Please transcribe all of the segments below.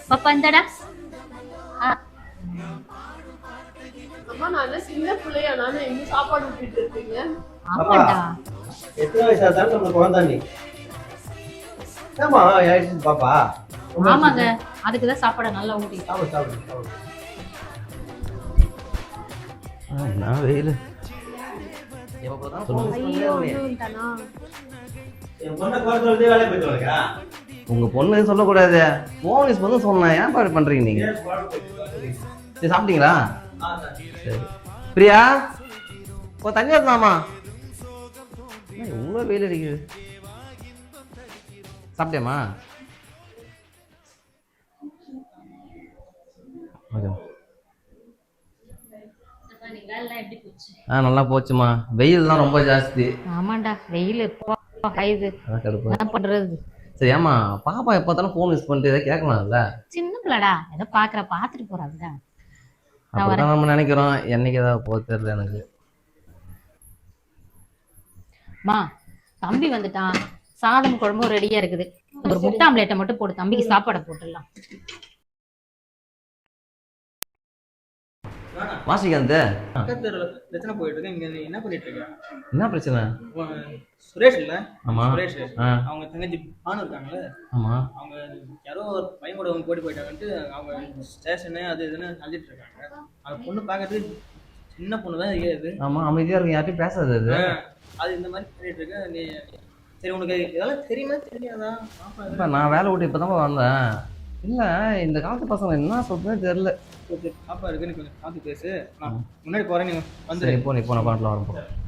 பாப்பா இந்தடா. அம்மா நான் சின்ன பிள்ளையா நானும் எங்க சாப்பாடு ஊட்டிட்டு இருக்கீங்க? ஆமாடா. எத்தனை வயசா தான் நம்ம குழந்தை நீ? ஏமா ஆயிடுச்சு பாப்பா? ஆமாங்க, அதுக்குதான் சாப்பாடை நல்லா ஊட்டி. சாப்பிடு சாப்பிடு சாப்பிடு. நான் வெயில் உங்க பொண்ணு சொல்லக்கூடாது. போன் யூஸ் பண்ண சொன்னேன். ஏன் பாரு பண்றீங்க நீங்க? சரி சாப்பிட்டீங்களா? சரி பிரியா தண்ணி வரலாமா? இவ்வளோ வெயில் அடிக்குது. சாப்பிட்டேம்மா? நல்லா போச்சுமா. வெயில் தான் ரொம்ப ஜாஸ்தி. ஆமாண்டா, வெயில் என்ன பண்றது? சரி ஏமா பாப்பா எப்பத்தாலும் போன் யூஸ் பண்ணிட்டு ஏதாவது கேட்கலாம்ல? சின்ன பிள்ளடா, ஏதோ பாத்துட்டு போறாங்க. அப்படிதான் நம்ம நினைக்கிறோம். என்னைக்கு ஏதாவது போக தெரியல எனக்கு. மா தம்பி வந்துட்டான். சாதம் குழம்பும் ரெடியா இருக்குது. ஒரு முட்டை ஆம்லேட்டை மட்டும் போட்டு தம்பிக்கு சாப்பாடை போட்டுடலாம். வாசிகாந்த் பிரச்சனை போயிட்டு இருக்கு. இங்க என்ன பண்ணிட்டு இருக்க? என்ன பிரச்சனை? சுரேஷ் இல்ல? ஆமா சுரேஷ். அவங்க தங்கச்சி பானு இருக்காங்களே. ஆமா. அவங்க யாரோ ஒரு பையன் கூட அவங்க போட்டி போயிட்டாங்கன்ட்டு அவங்க ஸ்டேஷனு அது இதுன்னு அழிச்சிட்டு இருக்காங்க. அந்த பொண்ணு பாக்கிறதுக்கு சின்ன பொண்ணு தான் இருக்குது. ஆமா, அமைதியா இருக்கு, யார்ட்டையும் பேசாது. அது இந்த மாதிரி பண்ணிட்டு இருக்க. நீ சரி உனக்கு இதெல்லாம் தெரியுமா தெரியாதா? நான் வேலை விட்டு இப்பதான் வந்தேன். இல்ல இந்த காலத்து பசங்க என்ன சொல்றதுன்னு தெரியல. பாப்பா இருக்கு, நீ கொஞ்சம் பார்த்து பேசு. நான் முன்னாடி போறேன், நீங்க வந்து இப்போ நீ போன பாட்டில் வரும்.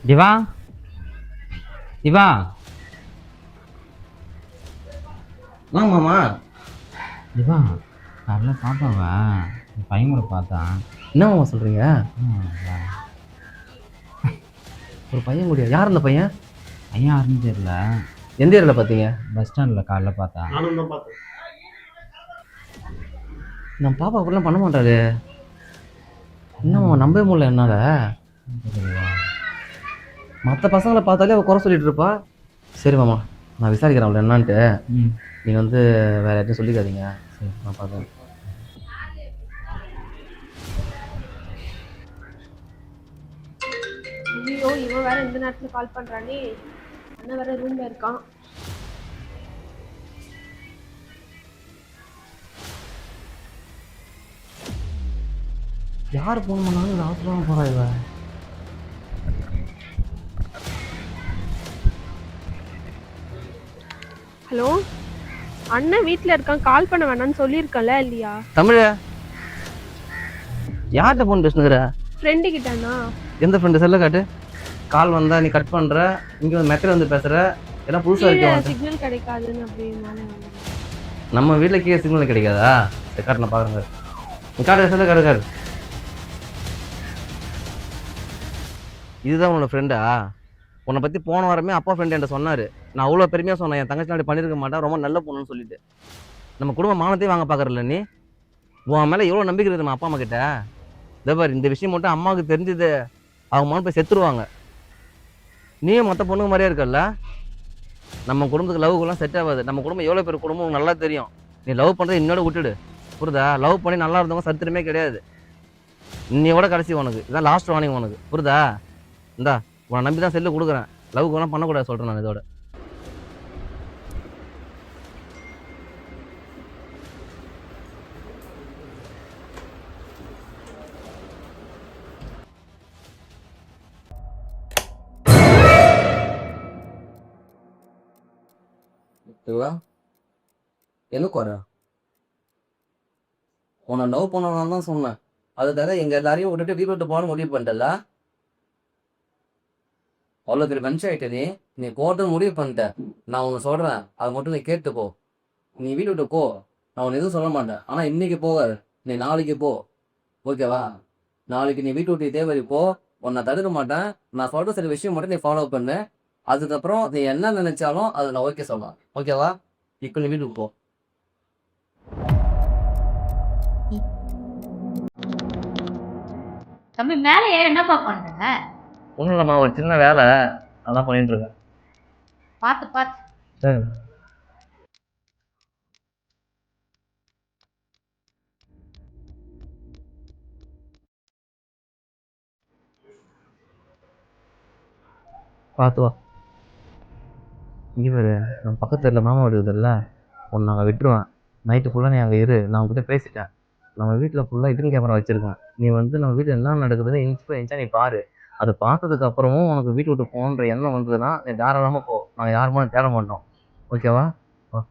திவா திவா வாங்க மாமா. திவா காலைல பாப்பாவா பையன் கூட பார்த்தான். என்ன மாமா சொல்றீங்க? ஒரு பையன் கூடியா? யார் அந்த பையன்? பையன் யாருன்னு தெரியல. எந்த ஏரியால பார்த்தீங்க? பஸ் ஸ்டாண்டில் காலைல பார்த்தேன். நம்ம பாப்பா அப்படிலாம் பண்ண மாட்டாரு. என்ன நம்பவே முடியல என்னால. மற்ற பசங்களை பார்த்தாலே அவள் குறை சொல்லிட்டு இருப்பா. சரி மாமா, நான் விசாரிக்கிறேன் அவளை என்னான்ட்டு. நீங்கள் வந்து வேற யார்ட்டையும் சொல்லிக்காதீங்க. சரி நான் பார்க்குறேன். ஐயோ, இவன் வேற இந்த நேரத்துல கால் பண்றானே. அண்ணன் வேற ரூம்ல இருக்கான். யார் ஃபோன் பண்ணாலும் அவசரமாக போகிறா இவ. ஹலோ அண்ணன் வீட்ல இருக்கான், கால் பண்ண வேணாம்னு சொல்லியிருக்கல இல்லையா? தமிழ யார்கிட்ட ஃபோன் பேசுனுங்கிற? ஃப்ரெண்டு கிட்டண்ணா. எந்த ஃப்ரெண்டு? செல்ல காட்டு. கால் வந்தா நீ கட் பண்ற, இங்க வந்து மெத்தட் வந்து பேசுற. எல்லாம் புதுசா இருக்கு. சிக்னல் கிடைக்காதுன்னு அப்படினால நம்ம வீட்ல கீழே சிக்னல் கிடைக்காதா? சரி காட்டு, நான் பாக்குறேங்க. நீ காட்டு, செல்ல காட்டு காட்டு. இதுதான் உன்னோட ஃப்ரெண்டா? உன்னை பத்தி போன வாரமே அப்பா ஃப்ரெண்ட் என்கிட்ட சொன்னாரு. நான் அவ்வளோ பெருமையா சொன்னேன், என் தங்கச்சி அப்படி பண்ணியிருக்க மாட்டேன், ரொம்ப நல்ல பொண்ணுன்னு சொல்லிட்டு. நம்ம குடும்ப மானத்தையும் வாங்க பாக்குறல நீ. உன் மேல எவ்வளவு நம்பிக்கை இருக்குது நம்ம அப்பா அம்மா கிட்ட. இதபார், இந்த விஷயம் மட்டும் அம்மாவுக்கு தெரிஞ்சது அவங்க மகன் போய் செத்துருவாங்க. நீயும் மற்ற பொண்ணுங்க மாதிரியே இருக்கல்ல. நம்ம குடும்பத்துக்கு லவ்க்குலாம் செட் ஆகாது. நம்ம குடும்பம் எவ்வளோ பேர் குடும்பம் நல்லா தெரியும். நீ லவ் பண்ணுறது இன்னோட விட்டுடு, புரியுதா? லவ் பண்ணி நல்லா இருந்தவங்க சரித்திரமே கிடையாது. இன்னையோட கடைசி உனக்கு இதான் லாஸ்ட் வார்னிங் உனக்கு, புரியுதா? இந்தா உன்னை நம்பி தான் செல்லு கொடுக்குறேன். லவ்க்கு வேணால் பண்ணக்கூடாது சொல்கிறேன் நான் இதோட. எதுக்கு வர? உன்னை லவ் பண்ணலாம் தான் சொன்னேன். அதுக்காக எங்க எல்லாரையும் விட்டுட்டு வீட்டு விட்டு போகணும்னு முடிவு பண்ணிட்டல. அவ்வளோ பெரிய மனுஷன் ஆயிட்டே நீ கோர்ட்டு முடிவு பண்ணிட்ட. நான் உன்னை சொல்றேன், அதை மட்டும் நீ கேட்டுப்போ. நீ வீட்டு விட்டு போ, நான் உன்னை எதுவும் சொல்ல மாட்டேன். ஆனா இன்னைக்கு போகாது, நீ நாளைக்கு போ, ஓகேவா? நாளைக்கு நீ வீட்டு விட்டு தேவை போ, உன்னை தடுக்க மாட்டேன். நான் சொல்ற சில விஷயம் மட்டும் நீ ஃபாலோ பண்ணு. அதுக்கப்புறம் நீ என்ன நினைச்சாலும் அதை நான் ஓகே சொல்லலாம், ஓகேவா? இப்போ நீ வீட்டுக்கு போ. தம்பி மேல ஏற என்னப்பா பண்ற? ஒன்றும் இல்லைம்மா, ஒரு சின்ன வேலை. அதான் பண்ணிட்டு இருக்கேன். பார்த்து சரி. பார்த்து வா. இங்கே பாரு, நம்ம பக்கத்து தெருல மாமா இருக்குதுல்ல, ஒன்று நாங்கள் விட்டுருவேன். நைட்டு ஃபுல்லாக நீ அங்கே இரு. நான் உங்ககிட்ட பேசிட்டேன். நம்ம வீட்டில் ஃபுல்லாக இதுன்னு கேமரா வச்சுருக்கேன். நீ வந்து நம்ம வீட்டில் என்ன நடக்குதுன்னு இன்ஸ்பெக்ஷன் நீ பாரு. அதை பார்த்ததுக்கு அப்புறமும் உனக்கு வீட்டு விட்டு போகணுன்ற எண்ணம் வந்ததுன்னா நீ தாராளமாக போ. நாங்கள் யாருமே தேட மாட்டோம். ஓகேவா? வா.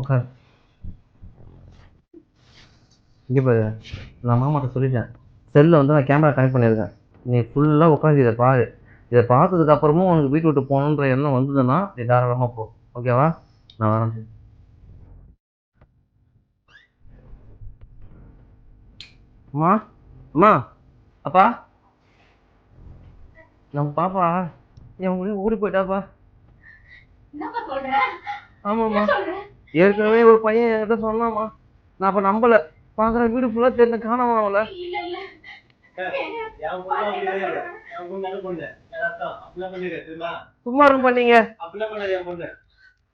ஓகே. இங்கே பாரு, நான் மாமாட்ட சொல்லிட்டேன். செல்லில் வந்து நான் கேமரா கனெக்ட் பண்ணியிருக்கேன். நீ ஃபுல்லாக உட்காந்து இதை பாரு. இதை பார்த்ததுக்கு அப்புறமும் உனக்கு வீட்டு விட்டு போகணுன்ற எண்ணம் வந்ததுன்னா நீ தாராளமாக போ. ஓகேவா? நான் வரேன். அம்மா, அம்மா, அப்பா, நம்ம பாப்பா என் முடியும் ஓடி போயிட்டாப்பா. என்னப்பா சொல்ற? ஆமாம்மா, ஏற்கனவே ஒரு பையன் என்கிட்ட சொன்னாம்மா. நான் அப்போ நம்பலை. பார்க்குற வீடு ஃபுல்லாக தெரிஞ்ச காணாம அவளை. இல்ல இல்ல என் பொண்ணு அப்படி கிடையாது. என் பொண்ணு நல்ல பொண்ணு. என் அக்கா அப்படிலாம் பண்ணிருக்கேன் தெரியுமா? சும்மா இருக்கும் பண்ணீங்க. அப்படிலாம் பண்ணாது என் பொண்ணு.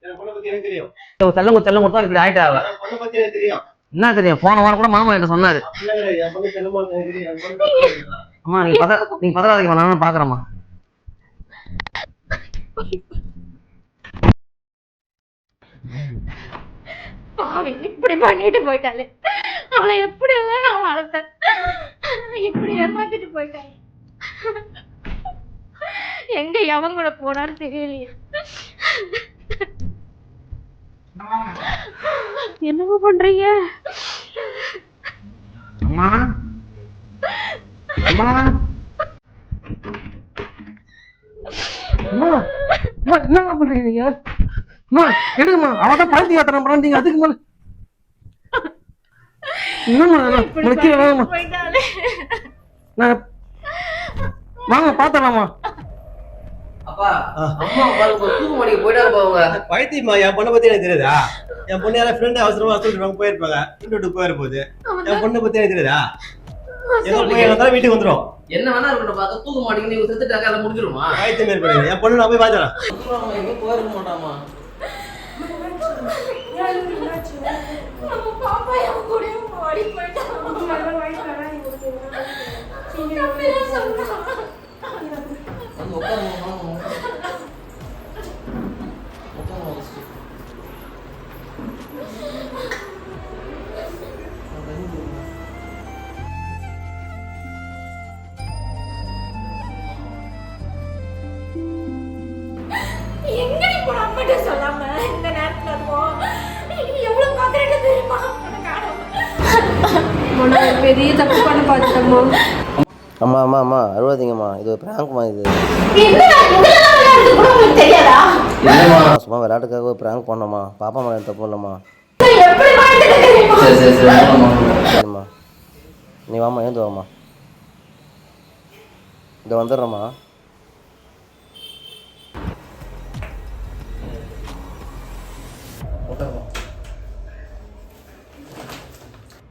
என் பொண்ணை பத்தி எனக்கு தெரியும். தெல்லம் கொடுத்தா இப்படி ஆயிட்டா அவ. என் பொண்ணை பத்தி எனக்கு தெரியும். என்ன தெரியும்? போன வாரம் கூட மாமா என்கிட்ட சொன்னாரு. அப்படிலாம் கிடையாது. என் பொண்ணு செல்லமா எனக்கு தெரியும். என் பொண்ணு தப்பு பண்ணிருக்கா. அம்மா நீங்க பதறாதீங்கம்மா, நானும் பார்க்குறேம்மா. பாவி இப்படி பண்ணிட்டு போயிட்டாலே. அவளை எப்படி எல்லாம் நான் வளர்த்தேன், இப்படி ஏமாத்திட்டு போயிட்டாங்க. எங்க எவன் கூட போனான்னு தெரியலையே. என்னவோ பண்றீங்க? அம்மா, அம்மா, அம்மா, அம்மா, என்ன பண்றீங்க நீங்க? அம்மா எடுங்கம்மா, அவதான் பழத்தி யாத்திரை பண்றீங்க. அதுக்கு மேல என்னம்மா முடிக்கிறேன். போயிட்டாலே. நான் வாங்க பாத்தலாமா? அப்பா, அம்மா பாருங்க தூக்கு மாடிக்கு போயிட்டாரு பாவங்க. பைத்தியமா, என் பொண்ணை பத்தி எனக்கு தெரியாதா? என் பொண்ணு யாரும் ஃப்ரெண்ட் அவசரமா சொல்லிட்டு போயிருப்பாங்க. ஃப்ரெண்ட் விட்டு போயிரு போகுது. என் பொண்ணை பத்தி எனக்கு தெரியாதா? எங்க போய் வந்தாலும் வீட்டுக்கு வந்துடும். என்ன வேணா இருக்கட்டும், பார்த்தா தூக்கு மாடிக்கு நீங்க செத்துட்டாக்க அதை முடிஞ்சிருமா? பைத்தியம் ஏற்படுது. என் பொண்ணு நான் போய் பாத்துறேன். எங்கேயும் போயிருக்க மாட்டாமா? பாப்பா என் கூட ஓடி போயிட்டான். எங்க நீ போன அம்மாட்ட சொல்லாம இந்த நேரத்துல இருக்கும். எவ்வளவு பாக்குறேன்னு தெரியுமா? பெரிய தப்பு பண்ண பார்த்துட்டோமோ. அம்மா அம்மா அம்மா அழுவாதீங்கம்மா, இது ஒரு பிராங்க்மா. இது தெரியாதா? இல்லைம்மா, சும்மா விளையாட்டுக்காக ஒரு பிராங்க் பண்ணோம்மா. பாப்பா மேலே தப்பு இல்லைம்மா. சரி சரி சரிம்மா, நீ வாம்மா, ஏந்து வாம்மா. இதை வந்துடுறேம்மா.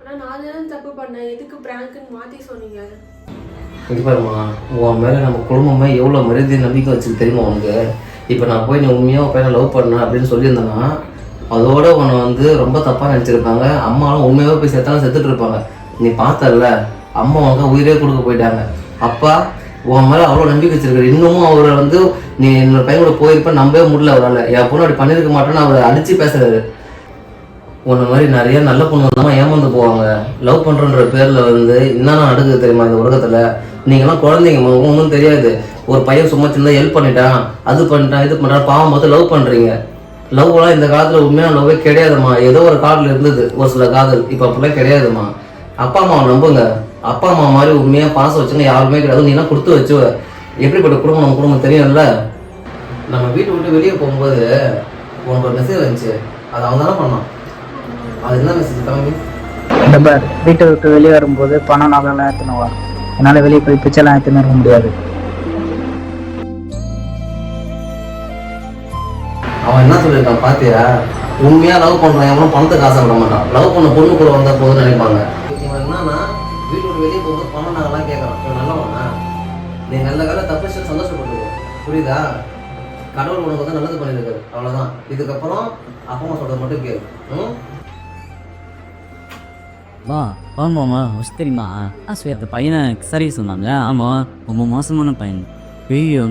ஆனா நான் தான் தப்பு பண்ணேன். எதுக்கு பிராங்க்னு மாத்தி சொன்னீங்க? இது பாருமா, உன் மேலே நம்ம குடும்பமே எவ்வளோ மரியாதை நம்பிக்கை வச்சுருக்கு தெரியுமா உனக்கு? இப்போ நான் போய் நீ உண்மையாக பையனை லவ் பண்ண அப்படின்னு சொல்லியிருந்தேன்னா அதோட உன்னை வந்து ரொம்ப தப்பாக நினச்சிருப்பாங்க. அம்மாவும் உண்மையாகவே போய் செத்தாலும் செத்துட்டு இருப்பாங்க. நீ பார்த்தல, அம்மா உனக்கு உயிரே கொடுக்க போயிட்டாங்க. அப்பா உன் மேலே அவ்வளோ நம்பிக்கை வச்சிருக்காரு. இன்னமும் அவரை வந்து நீ என்னோட பையன் கூட போயிருப்பேன் நம்பவே முடியல அவரால். என் பொண்ணு அப்படி பண்ணியிருக்க மாட்டேன்னு அவரை அடித்து பேசுறாரு. உன்ன மாதிரி நிறைய நல்ல பொண்ணு வந்தாமல் ஏமாந்து போவாங்க. லவ் பண்ணுறன்ற பேரில் வந்து என்னென்ன நடக்குது தெரியுமா இந்த உலகத்தில்? நீங்களாம் குழந்தைங்க, ஒன்றும் தெரியாது. ஒரு பையன் சும்மா சின்ன ஹெல்ப் பண்ணிட்டான், அது பண்ணிட்டான், இது பண்ணுறான், பாவம் பார்த்து லவ் பண்ணுறீங்க. லவ்லாம் இந்த காலத்தில் உண்மையான லவ்வே கிடையாதுமா. ஏதோ ஒரு காலத்தில் இருந்தது ஒரு சில காதல், இப்போ அப்படிலாம் கிடையாதுமா. அப்பா அம்மாவை நம்புங்க. அப்பா அம்மா மாதிரி உண்மையாக பாசம் வச்சுங்க யாருமே கிடையாது. நீலாம் கொடுத்து வச்சு எப்படிப்பட்ட குடும்பம் நம்ம குடும்பம் தெரியும்ல. நம்ம வீட்டை விட்டு வெளியே போகும்போது உனக்கு ஒரு மெசேஜ் வந்துச்சு, அது அவங்க தானே பண்ணோம். அது என்ன மெசேஜ் தம்பி? நம்பர் வீட்டை விட்டு வெளியே வரும்போது பணம் நகைலாம் எடுத்துன்னு வா. என்னால் வெளியே போய் பிச்சைலாம் எடுத்துன்னு இருக்க முடியாது. அவன் என்ன சொல்லியிருக்கான் பாத்தியா? உண்மையாக லவ் பண்ணுறான் எவனும் பணத்துக்கு ஆசைப்பட மாட்டான். லவ் பண்ண பொண்ணு கூட வந்தால் போதும்னு நினைப்பாங்க. இவன் என்னன்னா வீட்டு விட்டு வெளியே போகும்போது பணம் நாங்களாம் கேட்குறான். இவன் நல்லவனா? நீ நல்ல வேலை தப்பிச்சு சந்தோஷப்பட்டுக்கோ, புரியுதா? கடவுள் உனக்கு வந்து நல்லது பண்ணியிருக்காரு, அவ்வளோதான். இதுக்கப்புறம் அப்பா அம்மா சொல்கிறது மட்டும் கேளு. வா ஆமாம்மா வச்சு தெரியுமா அந்த பையனை சரி சொன்னாங்க. ஆமாம் ரொம்ப மோசமான பையன். ஐயோ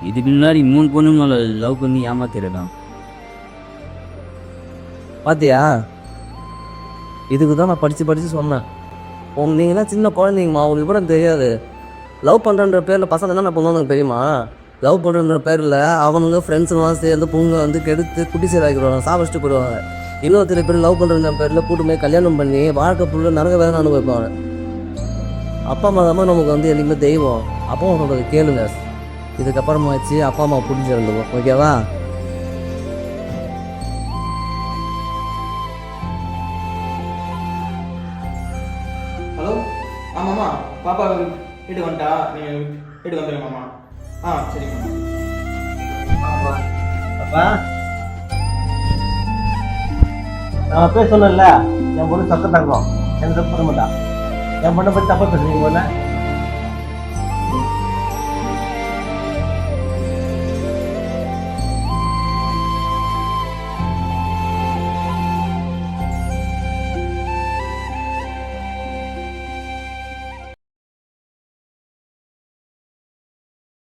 இதுக்கு முன்னாடி 3 பொண்ணுங்களை லவ் பண்ணி ஏமாத்திருக்கான். பாத்தியா, இதுக்கு தான் நான் படித்து சொன்னேன். நீங்களாம் சின்ன குழந்தைங்கம்மா, உங்களுக்கு கூட தெரியாது. லவ் பண்ணுறன்ற பேரில் பசங்க என்ன பண்ணுவாங்க தெரியுமா? லவ் பண்ணுற பேரில் அவனுங்க ஃப்ரெண்ட்ஸுலாம் சேர்ந்து பொங்கல் வந்து கெடுத்து குட்டி சீராக்கிடுவாங்க, சாப்பிட்டு போயிடுவாங்க. இன்னொருத்தர பேர் லவ் பண்ணுற பேரில் கூட்டு போய் கல்யாணம் பண்ணி வாழ்க்கை ஃபுல்லாக நரக வேதனை அனுபவிப்பாங்க. அப்பா அம்மா தான் நமக்கு வந்து என்றைக்குமே தெய்வம். அப்பா அம்மா சொல்கிறது கேளுங்க. இதுக்கப்புறமா வச்சு அப்பா அம்மா பிடிச்சிருந்துவோம், ஓகேவா? ஹலோ ஆமாம்மா, பாப்பா வீட்டுக்கு வந்துட்டா, நீங்கள் வீட்டுக்கு வந்துடுங்க மாமா. சரிங்க மாமா. அப்பா நான் அப்பயே சொன்னேன்ல, என் பொண்ணு சக்க தங்கம், எந்த தப்பு பண்ண மாட்டான். என் பொண்ணை பற்றி தப்பா பேசுறீங்க போல.